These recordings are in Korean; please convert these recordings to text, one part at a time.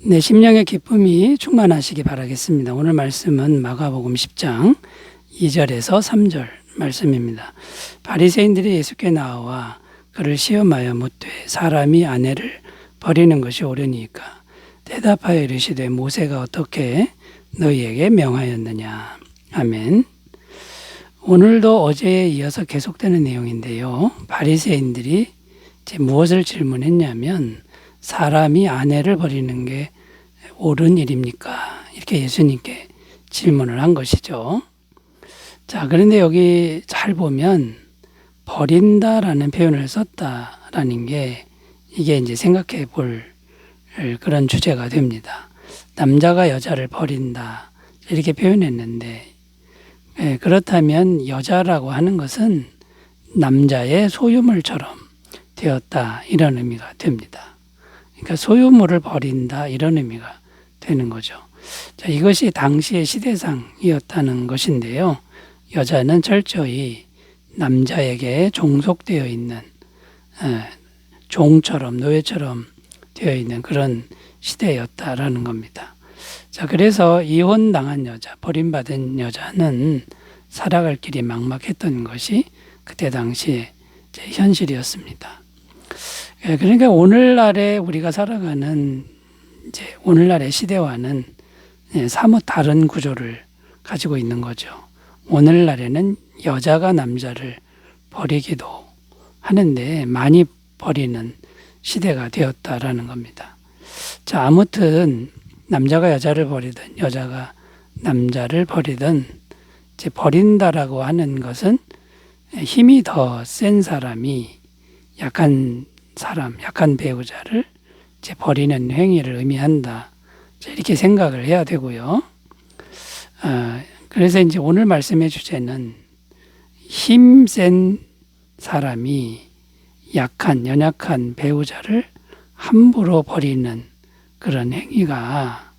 내 심령의 기쁨이 충만하시기 바라겠습니다. 오늘 말씀은 마가복음 10장 2절에서 3절 말씀입니다. 바리새인들이 예수께 나와 그를 시험하여 묻되 사람이 아내를 버리는 것이 옳으니까 대답하여 이르시되 모세가 어떻게 너희에게 명하였느냐. 아멘. 오늘도 어제에 이어서 계속되는 내용인데요. 바리새인들이 무엇을 질문했냐면 사람이 아내를 버리는 게 옳은 일입니까? 이렇게 예수님께 질문을 한 것이죠. 자, 그런데 여기 잘 보면 버린다라는 표현을 썼다라는 게 이게 이제 생각해 볼 그런 주제가 됩니다. 남자가 여자를 버린다 이렇게 표현했는데 그렇다면 여자라고 하는 것은 남자의 소유물처럼 되었다 이런 의미가 됩니다. 그러니까 소유물을 버린다 이런 의미가 되는 거죠. 자, 이것이 당시의 시대상이었다는 것인데요. 여자는 철저히 남자에게 종속되어 있는 종처럼 노예처럼 되어 있는 그런 시대였다라는 겁니다. 자, 그래서 이혼당한 여자, 버림받은 여자는 살아갈 길이 막막했던 것이 그때 당시의 현실이었습니다. 그러니까 오늘날에 우리가 살아가는 오늘날의 시대와는 사뭇 다른 구조를 가지고 있는 거죠. 오늘날에는 여자가 남자를 버리기도 하는데 많이 버리는 시대가 되었다라는 겁니다. 자, 아무튼 남자가 여자를 버리든 여자가 남자를 버리든 버린다라고 하는 것은 힘이 더 센 사람이 약한 사람, 약한 배우자를 버리는 행위를 의미한다. 이렇게 생각을 해야 되고요. 그래서 이제 오늘 말씀의 주제는 힘센 사람이 연약한 배우자를 함부로 버리는 그런 행위가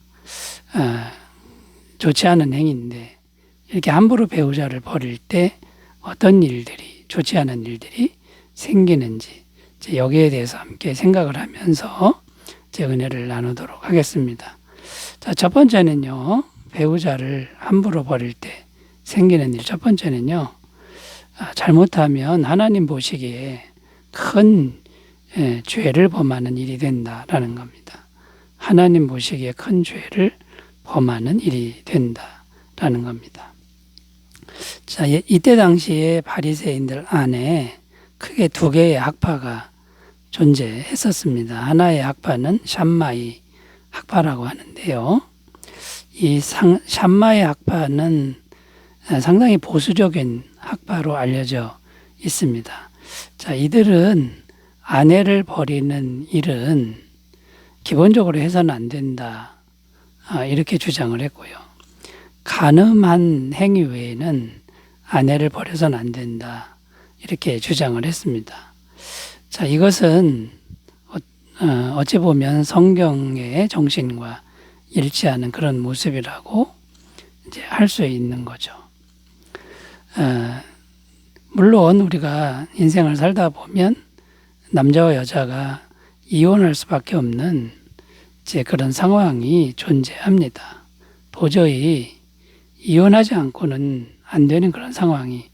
좋지 않은 행위인데 이렇게 함부로 배우자를 버릴 때 어떤 일들이 좋지 않은 일들이 생기는지 여기에 대해서 함께 생각을 하면서 은혜를 나누도록 하겠습니다. 자, 첫 번째는요. 배우자를 함부로 버릴 때 생기는 일. 첫 번째는요. 잘못하면 하나님 보시기에 큰 죄를 범하는 일이 된다라는 겁니다. 하나님 보시기에 큰 죄를 범하는 일이 된다라는 겁니다. 자, 이때 당시에 바리새인들 안에 크게 두 개의 학파가 존재했었습니다. 하나의 학파는 샴마이 학파라고 하는데요. 이 샴마이 학파는 상당히 보수적인 학파로 알려져 있습니다. 자, 이들은 아내를 버리는 일은 기본적으로 해서는 안 된다. 이렇게 주장을 했고요. 간음한 행위 외에는 아내를 버려서는 안 된다. 이렇게 주장을 했습니다. 자, 이것은 어찌 보면 성경의 정신과 일치하는 그런 모습이라고 이제 할 수 있는 거죠. 물론 우리가 인생을 살다 보면 남자와 여자가 이혼할 수밖에 없는 그런 상황이 존재합니다. 도저히 이혼하지 않고는 안 되는 그런 상황이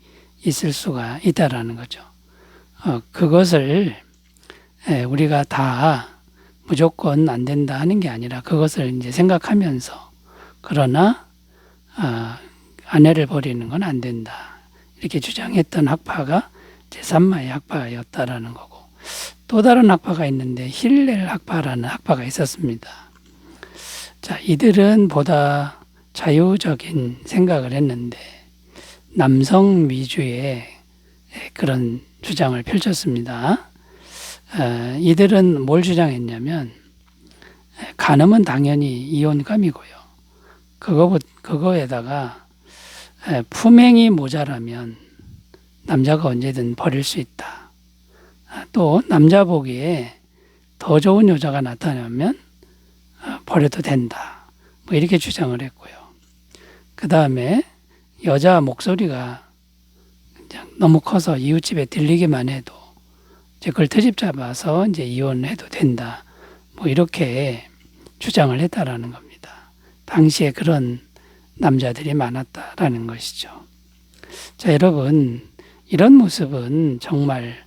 있을 수가 있다라는 거죠. 그것을 우리가 다 무조건 안 된다 하는 게 아니라 그것을 이제 생각하면서 그러나 아내를 버리는 건 안 된다 이렇게 주장했던 학파가 샴마이 학파였다라는 거고 또 다른 학파가 있는데 힐렐 학파라는 학파가 있었습니다. 자, 이들은 보다 자유적인 생각을 했는데 남성 위주의 그런 주장을 펼쳤습니다. 이들은 뭘 주장했냐면 간음은 당연히 이혼감이고요. 그거에다가 품행이 모자라면 남자가 언제든 버릴 수 있다. 또 남자 보기에 더 좋은 여자가 나타나면 버려도 된다. 이렇게 주장을 했고요. 그 다음에 여자 목소리가 너무 커서 이웃집에 들리기만 해도 그걸 트집 잡아서 이제 이혼해도 된다. 이렇게 주장을 했다라는 겁니다. 당시에 그런 남자들이 많았다라는 것이죠. 자, 여러분, 이런 모습은 정말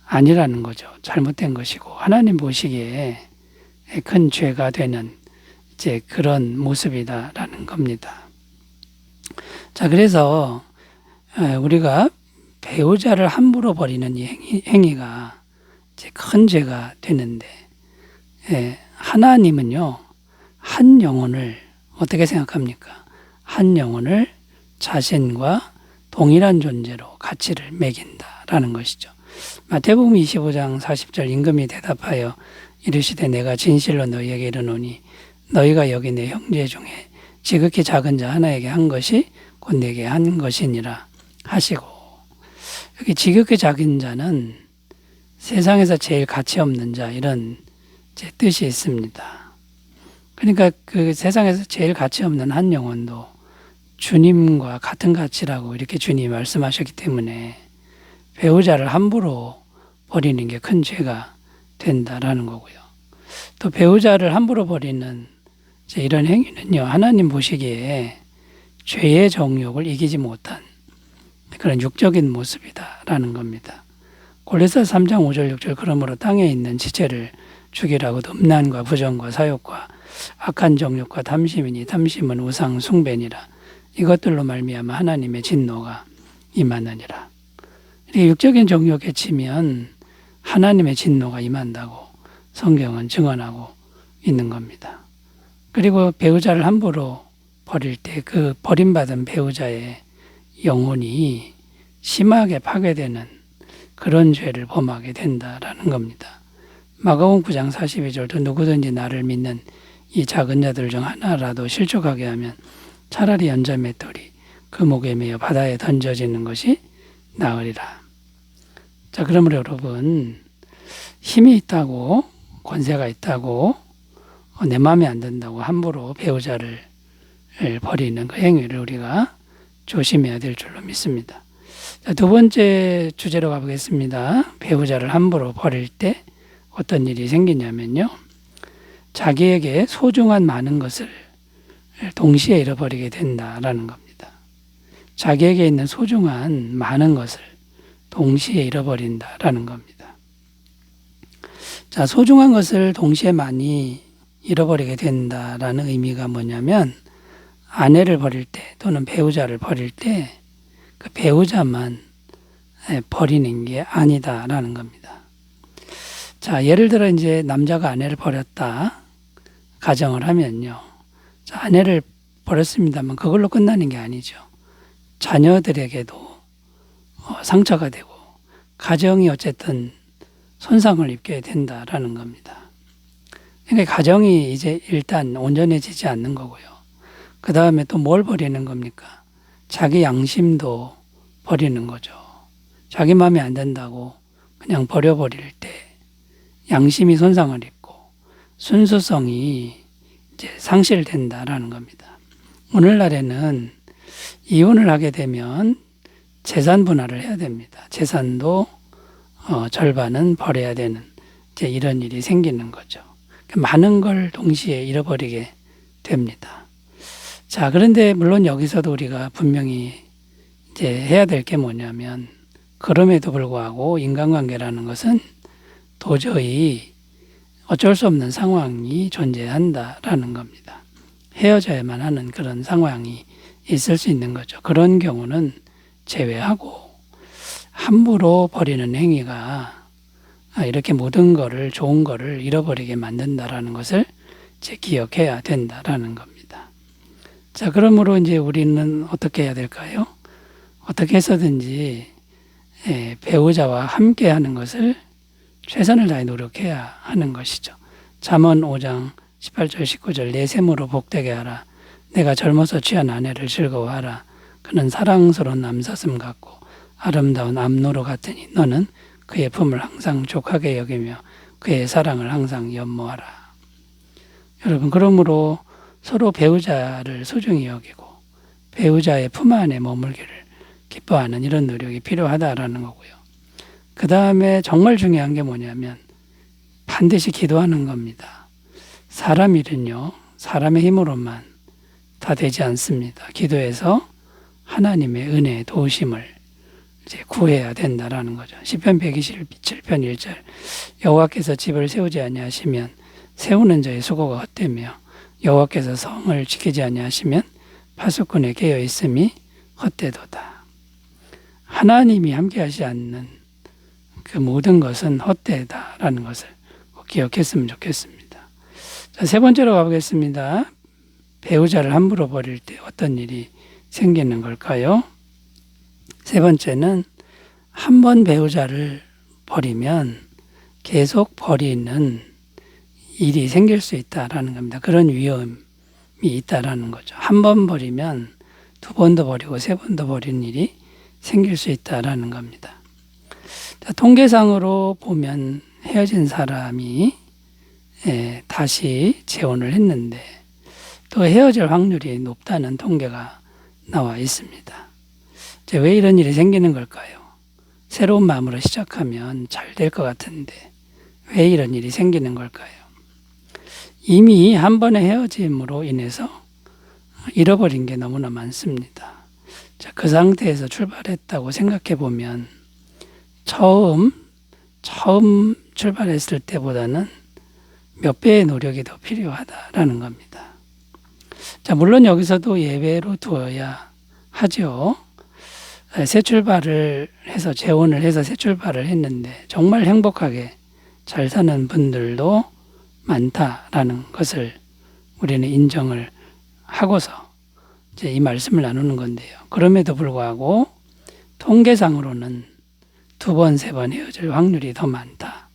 아니라는 거죠. 잘못된 것이고 하나님 보시기에 큰 죄가 되는 이제 그런 모습이다라는 겁니다. 자, 그래서 우리가 배우자를 함부로 버리는 이 행위가 이제 큰 죄가 되는데, 하나님은요, 한 영혼을 어떻게 생각합니까? 한 영혼을 자신과 동일한 존재로 가치를 매긴다라는 것이죠. 마태복음 25장 40절 임금이 대답하여 이르시되 내가 진실로 너희에게 이르노니 너희가 여기 내 형제 중에 지극히 작은 자 하나에게 한 것이 곧 내게 한 것이니라 하시고, 여기 지극히 작은 자는 세상에서 제일 가치 없는 자, 이런 뜻이 있습니다. 그러니까 그 세상에서 제일 가치 없는 한 영혼도 주님과 같은 가치라고 이렇게 주님이 말씀하셨기 때문에 배우자를 함부로 버리는 게 큰 죄가 된다라는 거고요. 또 배우자를 함부로 버리는 이런 행위는요, 하나님 보시기에 죄의 정욕을 이기지 못한 그런 육적인 모습이다라는 겁니다. 골로새서 3장 5절 6절 그러므로 땅에 있는 지체를 죽이라고도 음란과 부정과 사욕과 악한 정욕과 탐심이니 탐심은 우상 숭배니라. 이것들로 말미암아 하나님의 진노가 임하느니라. 이렇게 육적인 정욕에 치면 하나님의 진노가 임한다고 성경은 증언하고 있는 겁니다. 그리고 배우자를 함부로 버릴 때 그 버림받은 배우자의 영혼이 심하게 파괴되는 그런 죄를 범하게 된다라는 겁니다. 마가복음 9장 42절도 누구든지 나를 믿는 이 작은 자들 중 하나라도 실족하게 하면 차라리 연자 맷돌이 그 목에 매어 바다에 던져지는 것이 나으리라. 자, 그러므로 여러분, 힘이 있다고, 권세가 있다고, 내 마음에 안 든다고 함부로 배우자를 버리는 그 행위를 우리가 조심해야 될 줄로 믿습니다. 자, 두 번째 주제로 가보겠습니다. 배우자를 함부로 버릴 때 어떤 일이 생기냐면요, 자기에게 소중한 많은 것을 동시에 잃어버리게 된다라는 겁니다. 자기에게 있는 소중한 많은 것을 동시에 잃어버린다라는 겁니다. 자, 소중한 것을 동시에 많이 잃어버리게 된다라는 의미가 뭐냐면, 아내를 버릴 때 또는 배우자를 버릴 때 그 배우자만 버리는 게 아니다라는 겁니다. 자, 예를 들어 이제 남자가 아내를 버렸다 가정을 하면요, 자, 아내를 버렸습니다만 그걸로 끝나는 게 아니죠. 자녀들에게도 상처가 되고 가정이 어쨌든 손상을 입게 된다라는 겁니다. 그러니까 가정이 이제 일단 온전해지지 않는 거고요. 그 다음에 또 뭘 버리는 겁니까? 자기 양심도 버리는 거죠. 자기 마음에 안 든다고 그냥 버려버릴 때 양심이 손상을 입고 순수성이 이제 상실된다라는 겁니다. 오늘날에는 이혼을 하게 되면 재산 분할을 해야 됩니다. 재산도 절반은 버려야 되는 이제 이런 일이 생기는 거죠. 많은 걸 동시에 잃어버리게 됩니다. 자, 그런데 물론 여기서도 우리가 분명히 이제 해야 될 게 뭐냐면, 그럼에도 불구하고 인간관계라는 것은 도저히 어쩔 수 없는 상황이 존재한다라는 겁니다. 헤어져야만 하는 그런 상황이 있을 수 있는 거죠. 그런 경우는 제외하고 함부로 버리는 행위가 이렇게 모든 거를, 좋은 거를 잃어버리게 만든다라는 것을 이제 기억해야 된다라는 겁니다. 자, 그러므로 이제 우리는 어떻게 해야 될까요? 어떻게 해서든지 배우자와 함께 하는 것을 최선을 다해 노력해야 하는 것이죠. 잠언 5장 18절 19절 내 셈으로 복되게 하라. 내가 젊어서 취한 아내를 즐거워하라. 그는 사랑스러운 남사슴 같고 아름다운 암노루 같으니 너는 그의 품을 항상 족하게 여기며 그의 사랑을 항상 연모하라. 여러분, 그러므로 서로 배우자를 소중히 여기고 배우자의 품 안에 머물기를 기뻐하는 이런 노력이 필요하다라는 거고요. 그 다음에 정말 중요한 게 뭐냐면 반드시 기도하는 겁니다. 사람 일은요, 사람의 힘으로만 다 되지 않습니다. 기도해서 하나님의 은혜, 도우심을 이제 구해야 된다라는 거죠. 시편 127편 1절 여호와께서 집을 세우지 아니하시면 세우는 자의 수고가 헛되며 여호와께서 성을 지키지 아니하시면 파수꾼의 깨어 있음이 헛되도다. 하나님이 함께하지 않는 그 모든 것은 헛되다라는 것을 꼭 기억했으면 좋겠습니다. 자, 세 번째로 가보겠습니다. 배우자를 함부로 버릴 때 어떤 일이 생기는 걸까요? 세 번째는 한 번 배우자를 버리면 계속 버리는 일이 생길 수 있다라는 겁니다. 그런 위험이 있다라는 거죠. 한 번 버리면 두 번도 버리고 세 번도 버리는 일이 생길 수 있다라는 겁니다. 자, 통계상으로 보면 헤어진 사람이 다시 재혼을 했는데 또 헤어질 확률이 높다는 통계가 나와 있습니다. 왜 이런 일이 생기는 걸까요? 새로운 마음으로 시작하면 잘 될 것 같은데 왜 이런 일이 생기는 걸까요? 이미 한 번의 헤어짐으로 인해서 잃어버린 게 너무나 많습니다. 자, 그 상태에서 출발했다고 생각해 보면 처음 출발했을 때보다는 몇 배의 노력이 더 필요하다라는 겁니다. 자, 물론 여기서도 예외로 두어야 하죠. 새 출발을 해서 재혼을 해서 새 출발을 했는데 정말 행복하게 잘 사는 분들도 많다라는 것을 우리는 인정을 하고서 이제 이 말씀을 나누는 건데요. 그럼에도 불구하고 통계상으로는 두 번, 세 번 헤어질 확률이 더 많다.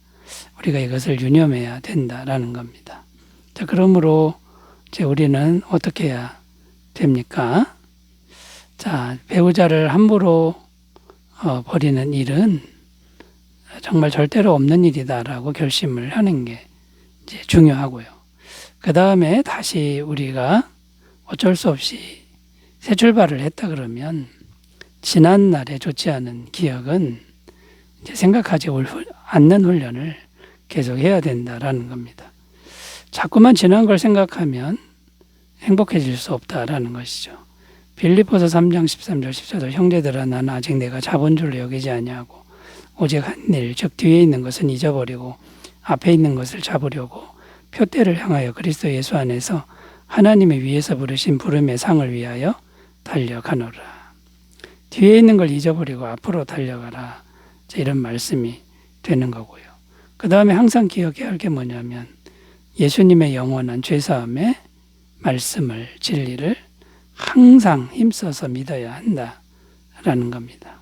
우리가 이것을 유념해야 된다라는 겁니다. 자, 그러므로 이제 우리는 어떻게 해야 됩니까? 자, 배우자를 함부로 버리는 일은 정말 절대로 없는 일이다라고 결심을 하는 게 이제 중요하고요. 그 다음에 다시 우리가 어쩔 수 없이 새 출발을 했다 그러면 지난 날에 좋지 않은 기억은 이제 생각하지 않는 훈련을 계속 해야 된다라는 겁니다. 자꾸만 지난 걸 생각하면 행복해질 수 없다라는 것이죠. 빌립보서 3장 13절 14절 형제들아 나는 아직 내가 자본줄로 여기지 아니하고 오직 한 일 즉 뒤에 있는 것은 잊어버리고 앞에 있는 것을 잡으려고 표대를 향하여 그리스도 예수 안에서 하나님의 위에서 부르신 부름의 상을 위하여 달려가노라. 뒤에 있는 걸 잊어버리고 앞으로 달려가라. 이런 말씀이 되는 거고요. 그 다음에 항상 기억해야 할 게 뭐냐면 예수님의 영원한 죄사함의 말씀을, 진리를 항상 힘써서 믿어야 한다라는 겁니다.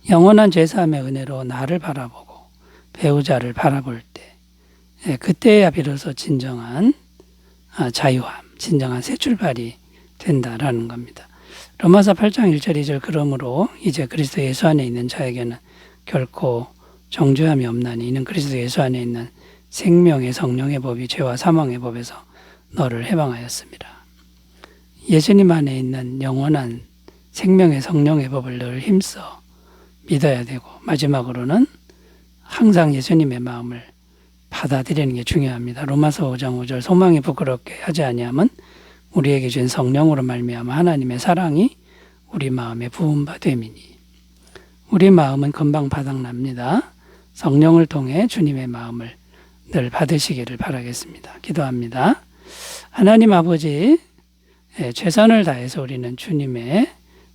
영원한 죄사함의 은혜로 나를 바라보고 배우자를 바라볼 때 그때야 비로소 진정한 자유함, 진정한 새 출발이 된다라는 겁니다. 로마서 8장 1절 2절 그러므로 이제 그리스도 예수 안에 있는 자에게는 결코 정죄함이 없나니 이는 그리스도 예수 안에 있는 생명의 성령의 법이 죄와 사망의 법에서 너를 해방하였습니다. 예수님 안에 있는 영원한 생명의 성령의 법을 늘 힘써 믿어야 되고 마지막으로는 항상 예수님의 마음을 받아들이는 게 중요합니다. 로마서 5장 5절 소망이 부끄럽게 하지 아니함은 우리에게 준 성령으로 말미암아 하나님의 사랑이 우리 마음에 부은 바 됨이니 우리 마음은 금방 바닥납니다. 성령을 통해 주님의 마음을 늘 받으시기를 바라겠습니다. 기도합니다. 하나님 아버지 최선을 다해서 우리는 주님의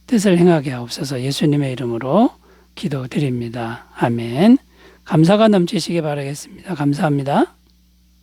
뜻을 행하게 하옵소서. 예수님의 이름으로 기도드립니다. 아멘. 감사가 넘치시기 바라겠습니다. 감사합니다.